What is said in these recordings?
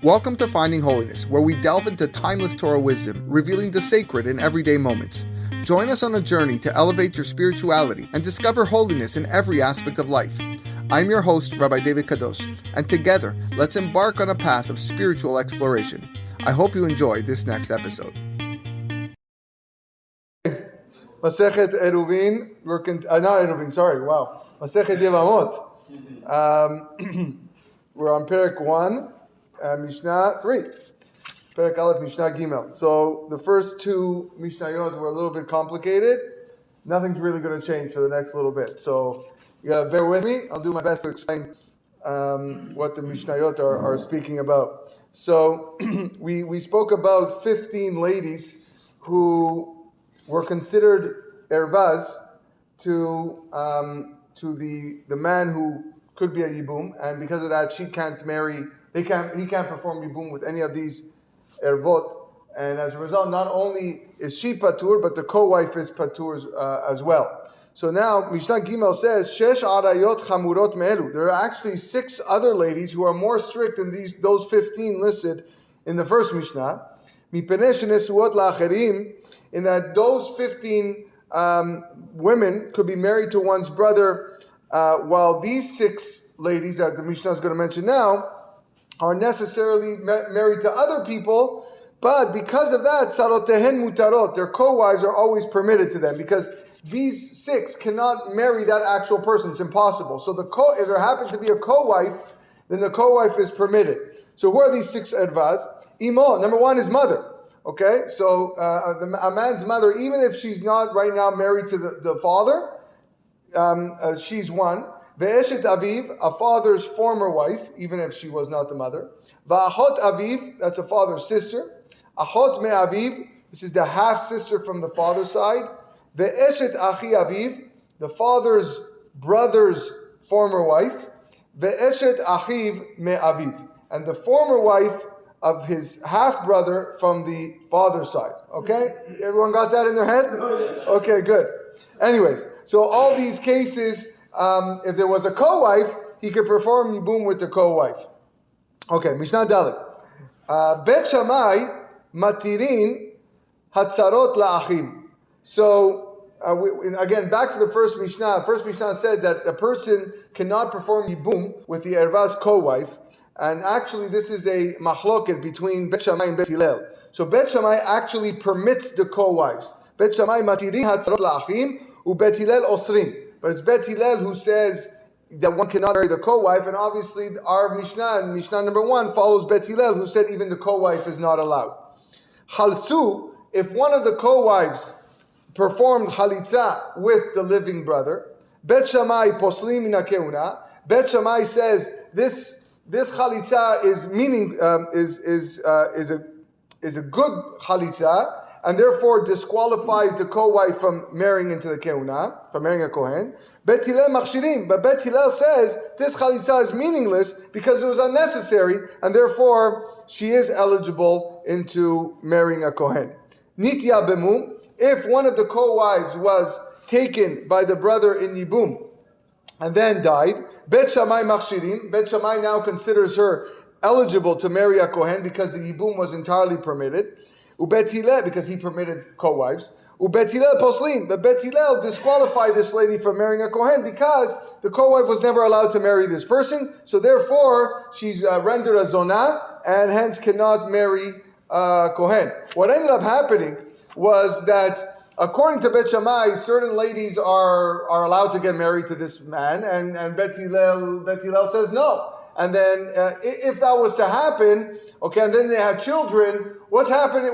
Welcome to Finding Holiness, where we delve into timeless Torah wisdom, revealing the sacred in everyday moments. Join us on a journey to elevate your spirituality and discover holiness in every aspect of life. I'm your host, Rabbi David Kadosh, and together, let's embark on a path of spiritual exploration. I hope you enjoy this next episode. Masechet Eruvin, Masechet Yevamot. We're on Perek 1, Mishnah 3. Perek Aleph, Mishnah Gimel. So the first two Mishnayot were a little bit complicated. Nothing's really going to change for the next little bit. So you got to bear with me. I'll do my best to explain what the Mishnayot are speaking about. So we spoke about 15 ladies who were considered ervaz to the man who could be a yibum, and because of that, he can't perform yibum with any of these ervot, and as a result, not only is she patur, but the co-wife is patur as well. So now Mishnah Gimel says shesh arayot chamurot me'elu. There are actually 6 other ladies who are more strict than those 15 listed in the first Mishnah. Mipenei shenesuot la'acherim, in that those 15 women could be married to one's brother, while these 6 ladies that the Mishnah is going to mention now are necessarily married to other people, but because of that, sarotehen mutarot, their co-wives are always permitted to them, because these 6 cannot marry that actual person. It's impossible. So if there happens to be a co-wife, then the co-wife is permitted. So who are these 6 ervaz? Imo, number 1 is mother. Okay, so a man's mother, even if she's not right now married to the father, she's one. Ve'eshet aviv, a father's former wife, even if she was not the mother. Va'achot aviv, that's a father's sister. Achot me'aviv, this is the half sister from the father's side. Ve'eshet achi aviv, the father's brother's former wife. Ve'eshet achiv me'aviv, and the former wife of his half-brother from the father's side. Okay? Everyone got that in their head? Okay, good. Anyways, so all these cases, if there was a co-wife, he could perform yibum with the co-wife. Okay, Mishnah Dalet. Bet Shammai matirin hatzarot la'achim. So, again, back to the first Mishnah. First Mishnah said that a person cannot perform yibum with the ervaz co-wife. And actually, this is a machloket between Bet Shammai and Bet Hillel. So Bet Shammai actually permits the co-wives. Bet Shammai matirin hatzarot la'achim, u Bet Hillel osrim. But it's Bet Hillel who says that one cannot marry the co-wife, and obviously our Mishnah number 1, follows Bet Hillel, who said even the co-wife is not allowed. Chaltzu, if one of the co-wives performed chalitza with the living brother, Bet Shammai poslim min hakeuna. Bet Shammai says this chalitza is a good chalitza, and therefore disqualifies the co-wife from marrying into the keuna, from marrying a kohen. Bet Hillel machshirim, but Bet Hillel says this chalitza is meaningless because it was unnecessary, and therefore she is eligible into marrying a kohen. Nitya bemu, if one of the co-wives was taken by the brother in yibum and then died, Bet Shammai machshirim, Bet Shammai now considers her eligible to marry a kohen because the yibum was entirely permitted. Ubet Hillel, because he permitted co-wives. Ubet Hillel poslin, but Bet Hillel disqualified this lady from marrying a kohen because the co-wife was never allowed to marry this person, so therefore she's rendered a zonah and hence cannot marry a kohen. What ended up happening was that according to Bet Shammai, certain ladies are allowed to get married to this man, and Bet Hillel says no. And then if that was to happen, okay, and then they have children, what's happening?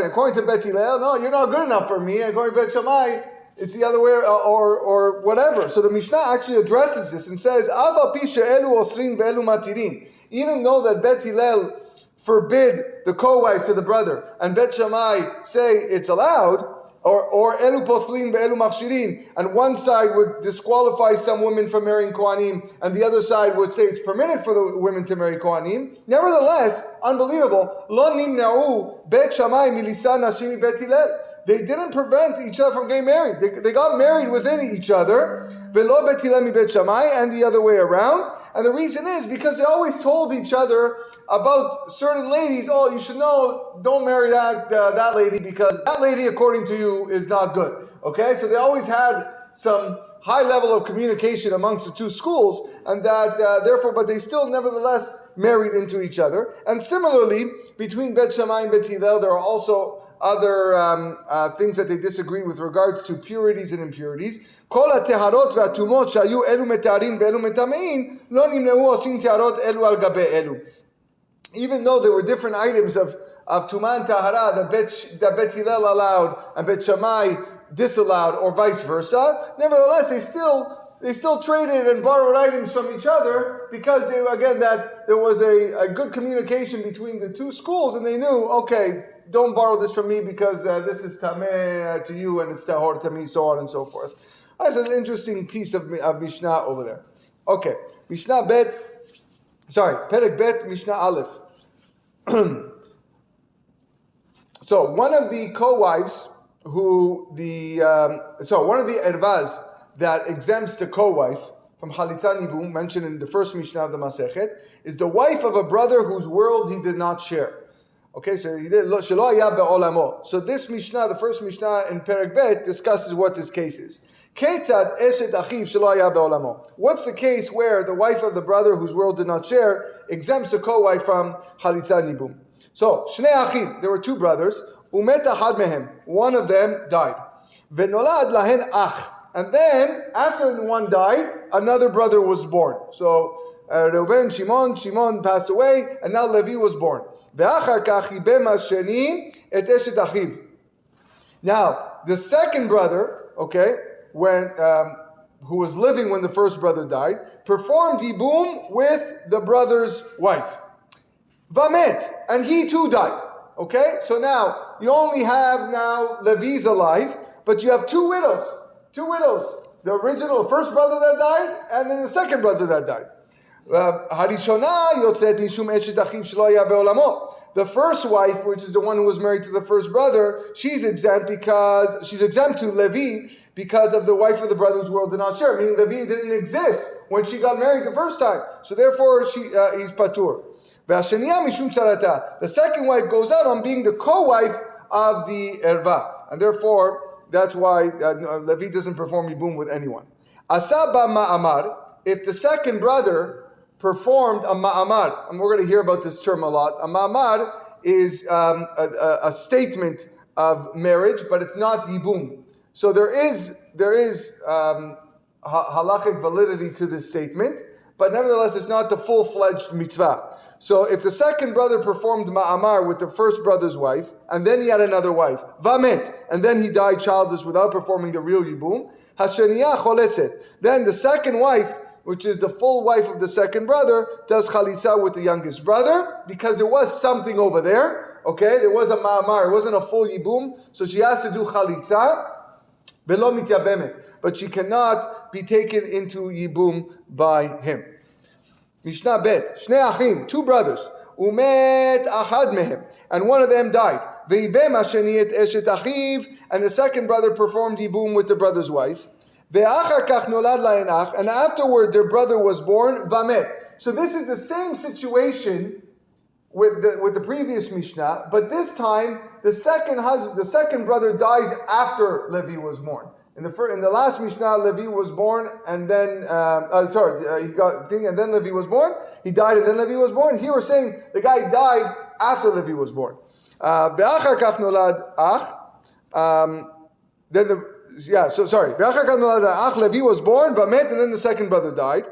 According to Bet Hillel, no, you're not good enough for me. According to Bet Shammai, it's the other way, or whatever. So the Mishnah actually addresses this and says, Ava pi she'elu osrin ve'elu matirin. Even though that Bet Hillel forbid the co-wife to the brother, and Bet Shammai say it's allowed, or elu poslin ve'elu machshirin, and one side would disqualify some women from marrying Kohanim, and the other side would say it's permitted for the women to marry Kohanim. Nevertheless, unbelievable, lo nimna'u Bet Shammai milisa nashim Bet Hillel. They didn't prevent each other from getting married. They got married within each other. Velo Bet Hillel mi Bet Shammai, and the other way around. And the reason is because they always told each other about certain ladies, oh, you should know, don't marry that lady because that lady, according to you, is not good. Okay? So they always had some high level of communication amongst the two schools, and that therefore, but they still nevertheless married into each other. And similarly, between Bet Shammai and Bet Hillel, there are also other things that they disagree with regards to purities and impurities. כל הטהרות והטומאות שהיו אלו מטהרין ואלו מטמאים לא נמנעו עושים טהרות אלו על גבי אלו. Even though there were different items of Tumah and Tahara that Bet Hillel allowed and Bet Shammai disallowed, or vice versa, nevertheless they still traded and borrowed items from each other because that there was a good communication between the two schools, and they knew, okay, don't borrow this from me because this is tameh to you and it's tahor to me, so on and so forth. That's an interesting piece of Mishnah over there. Okay, Perek Bet, Mishnah Aleph. So one of the co-wives one of the ervaz that exempts the co-wife from Chalitza Nibum, mentioned in the first Mishnah of the Masechet, is the wife of a brother whose world he did not share. Okay, so he did Shelo Haya Be'olamo. So this Mishnah, the first Mishnah in Perek Bet, discusses what this case is. Ketzad eshet achiv shelo haya be'olamo. What's the case where the wife of the brother whose world did not share exempts a co-wife from Chalitza Nibum? So, Shnei Achim, there were two brothers. Umet ahad mehem, one of them died. Ve'nolad lahen ach, and then after one died, another brother was born. So Reuven, Shimon passed away, and now Levi was born. Ve'achar kach hibem hasheni et eshet achiv. Now the second brother, okay, who was living when the first brother died, performed yibum with the brother's wife. Vamet, and he too died. Okay, so now you only have Levi's alive, but you have two widows. The original first brother that died, and then the second brother that died. The first wife, which is the one who was married to the first brother, she's exempt to Levi because of the wife of the brother whose world did not share. Meaning Levi didn't exist when she got married the first time, so therefore he's patur. The second wife goes out on being the co-wife of the erva, and therefore that's why Levi doesn't perform yibum with anyone. Asaba ma'amar, if the second brother performed a ma'amar, and we're going to hear about this term a lot. A ma'amar is a statement of marriage, but it's not yibum. So there is halachic validity to this statement, but nevertheless it's not the full-fledged mitzvah. So if the second brother performed ma'amar with the first brother's wife, and then he had another wife, vamet, and then he died childless without performing the real yibum, hasheniya choletzet, then the second wife, which is the full wife of the second brother, does chalitza with the youngest brother, because there was something over there, okay? There was a ma'amar, it wasn't a full yibum, so she has to do chalitza, velo mityabemet, but she cannot be taken into yibum by him. Mishnah Bet, Shnei Achim, two brothers, Umet Achad Mehem, and one of them died. Ve'ibem hasheni et eshet achiv, and the second brother performed yibum with the brother's wife. Ve'achar kach nolad lahen ach, and afterward their brother was born. Vamet. So this is the same situation with the previous Mishnah, but this time the second brother dies after Levi was born. In the last Mishnah, Levi was born, and then and then Levi was born. He died, and then Levi was born. Here we're saying the guy died after Levi was born. Ve'achar kach nolad ach. Ve'achar kach nolad ach. Levi was born, vamet, and then the second brother died.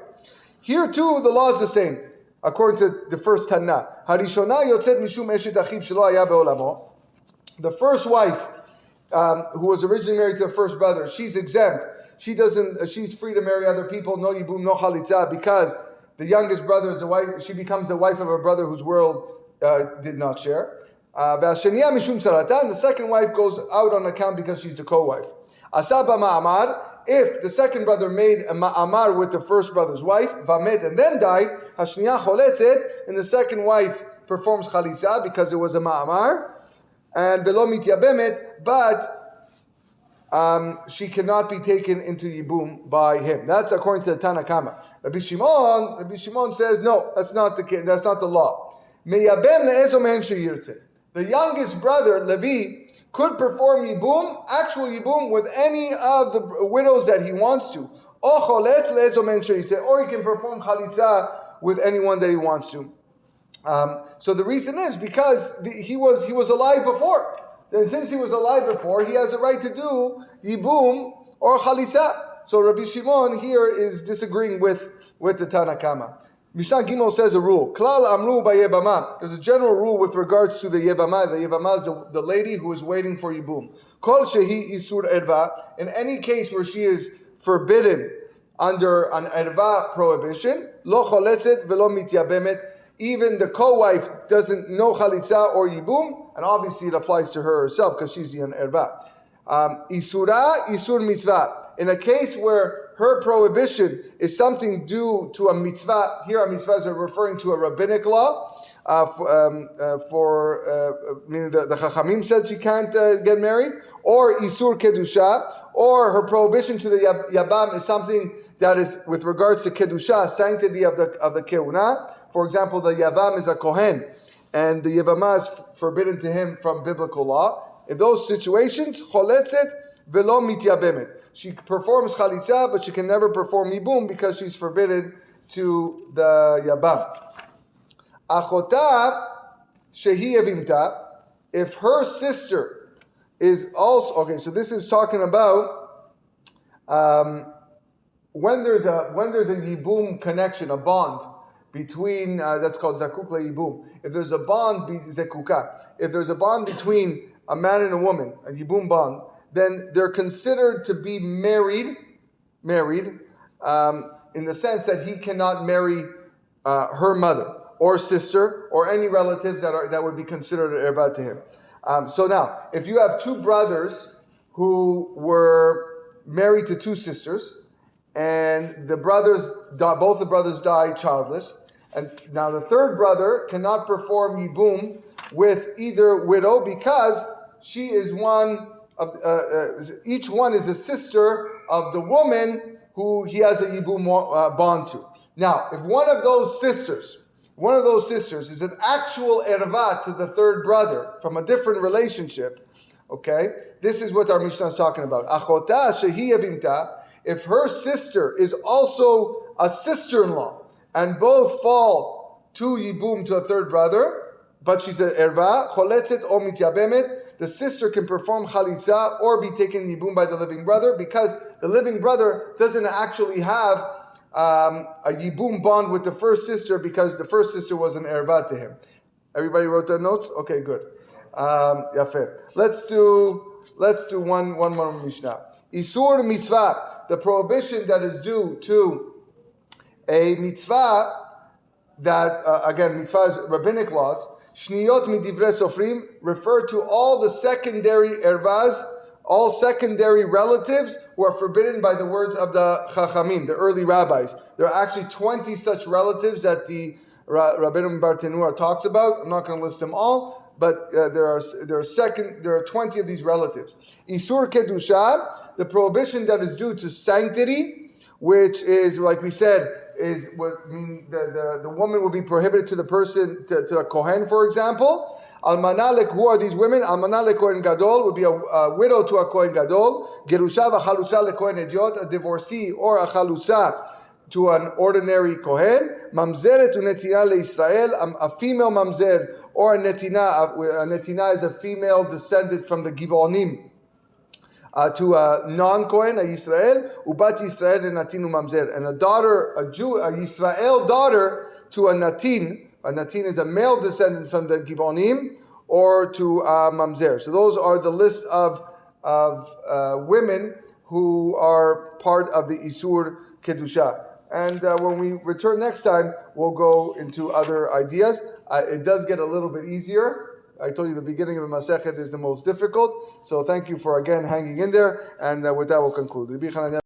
Here too, the law is the same, according to the first Tanna. Harishona yotzet mishum eshet achiv shelo haya be'olamo. The first wife, who was originally married to the first brother, she's exempt. She's free to marry other people, no yibum, no chalitza, because the youngest brother is the wife, she becomes the wife of her brother whose world did not share. And the second wife goes out on account because she's the co-wife. Asaba ma'amar, if the second brother made a ma'amar with the first brother's wife, vamet, and then died, hashniya choletzet, and the second wife performs chalitza because it was a ma'amar, and velo mityabemet, but she cannot be taken into yibum by him. That's according to the Tanna Kama. Rabbi Shimon says, no, that's not the law. The youngest brother, Levi, could perform yibum, actual yibum, with any of the widows that he wants to. Or he can perform chalitza with anyone that he wants to. So the reason is because he was alive before. Then since he was alive before, he has a right to do yibum or chalitza. So Rabbi Shimon here is disagreeing with the Tana Kama. Mishnah Gimel says a rule. Klal amru b'yevama. There's a general rule with regards to the yevama. The yevama is the lady who is waiting for yibum. Kol shehi isur erva. In any case where she is forbidden under an erva prohibition, lo choletzet velo mityabemet. Even the co-wife doesn't know chalitza or yibum, and obviously it applies to her herself because she's an erva. Isura isur mitzvah. In a case where her prohibition is something due to a mitzvah, here a mitzvah is referring to a rabbinic law, meaning the Chachamim said she can't get married, or Isur Kedusha, or her prohibition to the Yabam is something that is with regards to Kedusha, sanctity of the Kehuna. For example, the Yavam is a Kohen, and the Yavama is forbidden to him from biblical law. In those situations, Choletzet velo mityabemet. She performs chalitza, but she can never perform yibum because she's forbidden to the Yabam. Achota shehi evimta, if her sister is also, okay, so this is talking about when there's a yibum connection, a bond between, that's called zakuk yibum. If there's a bond, zekuka, if there's a bond between a man and a woman, a yibum bond, then they're considered to be married, in the sense that he cannot marry her mother or sister or any relatives that would be considered an erva to him. So now, if you have two brothers who were married to two sisters, and both the brothers die childless, and now the third brother cannot perform yibum with either widow because she is each one is a sister of the woman who he has a yibum bond to. Now, if one of those sisters is an actual erva to the third brother from a different relationship, okay, this is what our Mishnah is talking about. Achota shehi evimta, if her sister is also a sister-in-law, and both fall to yibum to a third brother, but she's an erva, choletzet o mityabemet, the sister can perform chalitza or be taken yibum by the living brother because the living brother doesn't actually have a yibum bond with the first sister because the first sister was an erva to him. Everybody wrote their notes? Okay, good. Yafeh. Let's do one more Mishnah. Isur mitzvah, the prohibition that is due to a mitzvah that, again, mitzvah is rabbinic laws. Shniyot midivrei sofrim refer to all the secondary ervas, all secondary relatives who are forbidden by the words of the Chachamim, the early rabbis. There are actually 20 such relatives that the Rabbeinu Bartenura talks about. I'm not going to list them all, but there are 20 of these relatives. Isur kedusha, the prohibition that is due to sanctity, which is, like we said, is what mean the woman will be prohibited to the person, to a Kohen, for example. Almanalek, who are these women? Almanalek Kohen Gadol would be a widow to a Kohen Gadol. Gerusha v'chalutza leKohen Ediot, a divorcee or a chalutza to an ordinary Kohen. Mamzeret unetina leIsrael, a female mamzer or a netina. A netina is a female descended from the Givonim. To a non-Kohen, a Yisrael, ubat Yisrael and Natin mamzer, and a Yisrael daughter to a Natin. A Natin is a male descendant from the Givonim, or to mamzer. So those are the list of women who are part of the Isur Kedusha. And when we return next time, we'll go into other ideas. It does get a little bit easier. I told you the beginning of the Masechet is the most difficult. So thank you for, again, hanging in there. And with that, we'll conclude.